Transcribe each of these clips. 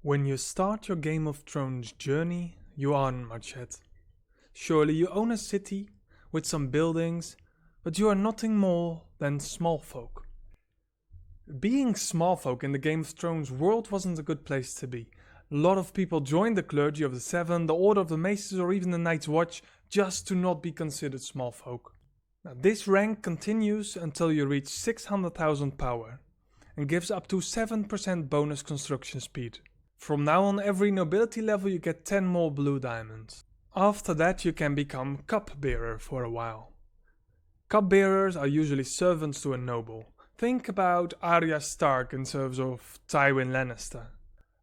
When you start your Game of Thrones journey, you aren't much yet. Surely you own a city with some buildings, but you are nothing more than Smallfolk. Being Smallfolk in the Game of Thrones world wasn't a good place to be. A lot of people joined the Clergy of the Seven, the Order of the Maesters, or even the Night's Watch just to not be considered Smallfolk. Now, this rank continues until you reach 600,000 power and gives up to 7% bonus construction speed. From now on, every nobility level you get 10 more blue diamonds. After that you can become Cupbearer for a while. Cupbearers are usually servants to a noble. Think about Arya Stark in service of Tywin Lannister.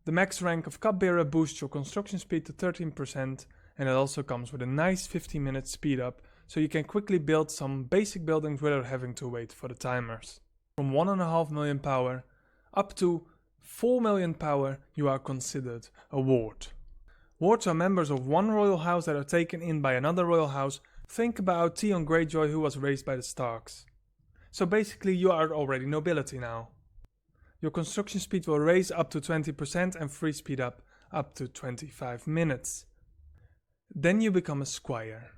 The max rank of Cupbearer boosts your construction speed to 13%, and it also comes with a nice 15-minute speed up, so you can quickly build some basic buildings without having to wait for the timers. From 1.5 million power up to 4 million power you are considered a ward. Wards are members of one royal house that are taken in by another royal house. Think about Theon Greyjoy, who was raised by the Starks. So basically you are already nobility now. Your construction speed will raise up to 20% and free speed up to 25 minutes. Then you become a Squire.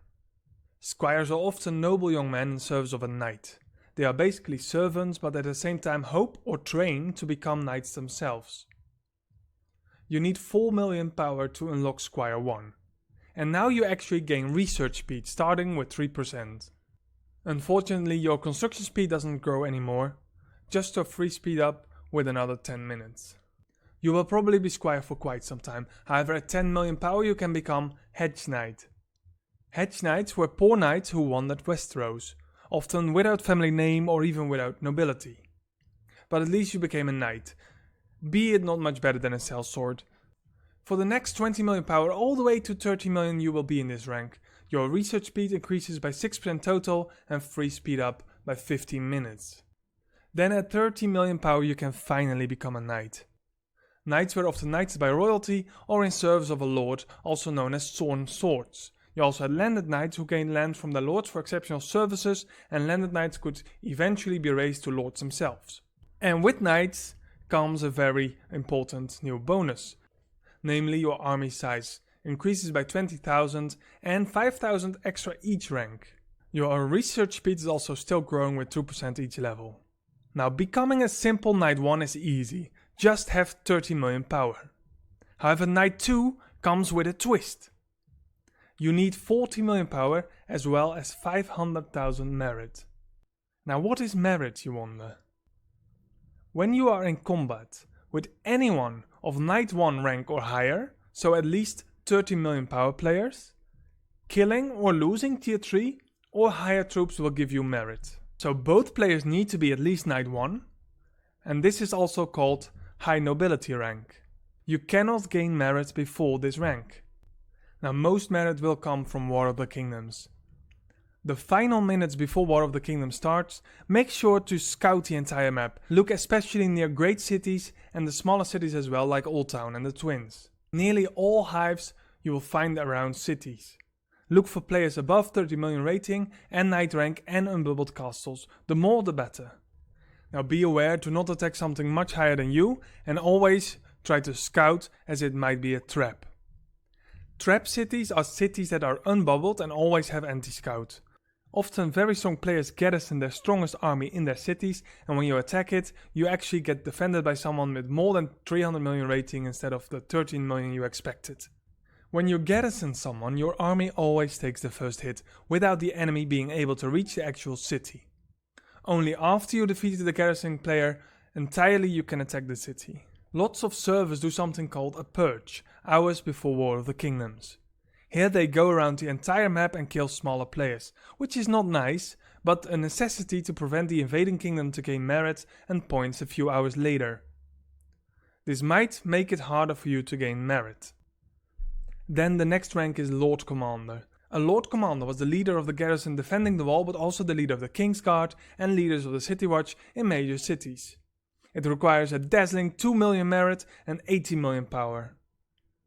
Squires are often noble young men in service of a knight. They are basically servants, but at the same time hope or train to become knights themselves. You need 4 million power to unlock Squire 1. And now you actually gain research speed, starting with 3%. Unfortunately, your construction speed doesn't grow anymore, just a free speed up with another 10 minutes. You will probably be Squire for quite some time. However, at 10 million power you can become Hedge Knight. Hedge Knights were poor knights who wandered Westeros, often without family name or even without nobility. But at least you became a knight, be it not much better than a sellsword. For the next 20 million power all the way to 30 million you will be in this rank. Your research speed increases by 6% total and free speed up by 15 minutes. Then at 30 million power you can finally become a knight. Knights were often knighted by royalty or in service of a lord, also known as sworn swords. You also had landed knights who gained land from their lords for exceptional services, and landed knights could eventually be raised to lords themselves. And with knights comes a very important new bonus. Namely, your army size increases by 20,000 and 5,000 extra each rank. Your research speed is also still growing with 2% each level. Now, becoming a simple Knight 1 is easy, just have 30 million power. However, Knight 2 comes with a twist. You need 40 million power as well as 500,000 merit. Now, what is merit, you wonder? When you are in combat with anyone of Knight 1 rank or higher, so at least 30 million power players, killing or losing tier 3 or higher troops will give you merit. So both players need to be at least Knight 1, and this is also called high nobility rank. You cannot gain merit before this rank. Now, most merit will come from War of the Kingdoms. The final minutes before War of the Kingdoms starts, make sure to scout the entire map. Look especially near great cities and the smaller cities as well, like Old Town and the Twins. Nearly all hives you will find around cities. Look for players above 30 million rating and knight rank and unbubbled castles. The more the better. Now be aware to not attack something much higher than you, and always try to scout, as it might be a trap. Trap cities are cities that are unbubbled and always have anti-scout. Often very strong players garrison their strongest army in their cities, and when you attack it, you actually get defended by someone with more than 300 million rating instead of the 13 million you expected. When you garrison someone, your army always takes the first hit, without the enemy being able to reach the actual city. Only after you defeated the garrisoning player entirely you can attack the city. Lots of servers do something called a purge, hours before War of the Kingdoms. Here they go around the entire map and kill smaller players, which is not nice, but a necessity to prevent the invading kingdom to gain merit and points a few hours later. This might make it harder for you to gain merit. Then the next rank is Lord Commander. A Lord Commander was the leader of the garrison defending the wall, but also the leader of the King's Guard and leaders of the City Watch in major cities. It requires a dazzling 2 million merit and 80 million power.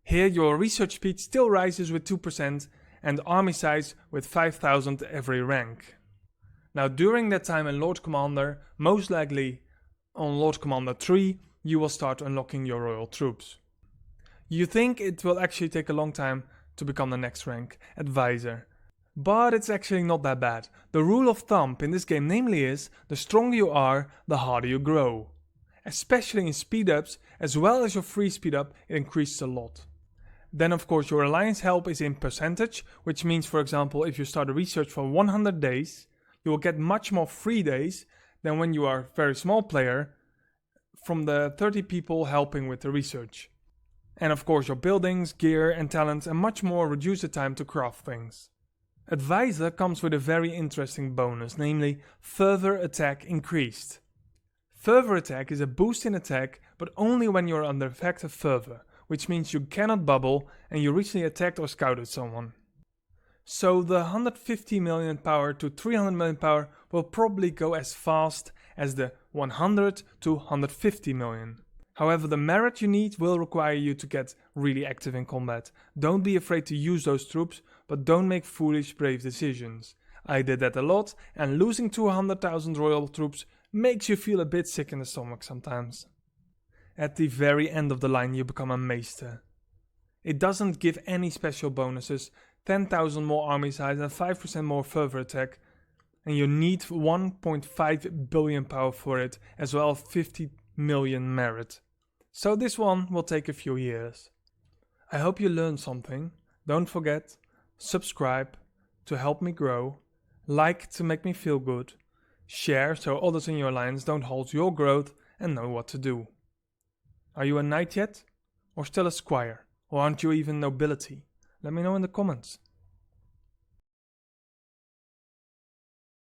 Here your research speed still rises with 2% and army size with 5,000 every rank. Now during that time in Lord Commander, most likely on Lord Commander 3, you will start unlocking your royal troops. You think it will actually take a long time to become the next rank, Advisor. But it's actually not that bad. The rule of thumb in this game namely is, the stronger you are, the harder you grow. Especially in speed ups, as well as your free speed up, it increases a lot. Then of course your alliance help is in percentage, which means for example if you start a research for 100 days, you will get much more free days than when you are a very small player from the 30 people helping with the research. And of course your buildings, gear and talents and much more reduce the time to craft things. Advisor comes with a very interesting bonus, namely further attack increased. Further attack is a boost in attack, but only when you are under effect of fervor, which means you cannot bubble and you recently attacked or scouted someone. So the 150 million power to 300 million power will probably go as fast as the 100 to 150 million. However, the merit you need will require you to get really active in combat. Don't be afraid to use those troops, but don't make foolish brave decisions. I did that a lot, and losing 200,000 royal troops makes you feel a bit sick in the stomach sometimes. At the very end of the line you become a Maester. It doesn't give any special bonuses, 10,000 more army size and 5% more fervor attack, and you need 1.5 billion power for it, as well as 50 million merit. So this one will take a few years. I hope you learned something. Don't forget, subscribe to help me grow, like to make me feel good, share so others in your alliance don't halt your growth and know what to do. Are you a knight yet? Or still a squire? Or aren't you even nobility? Let me know in the comments.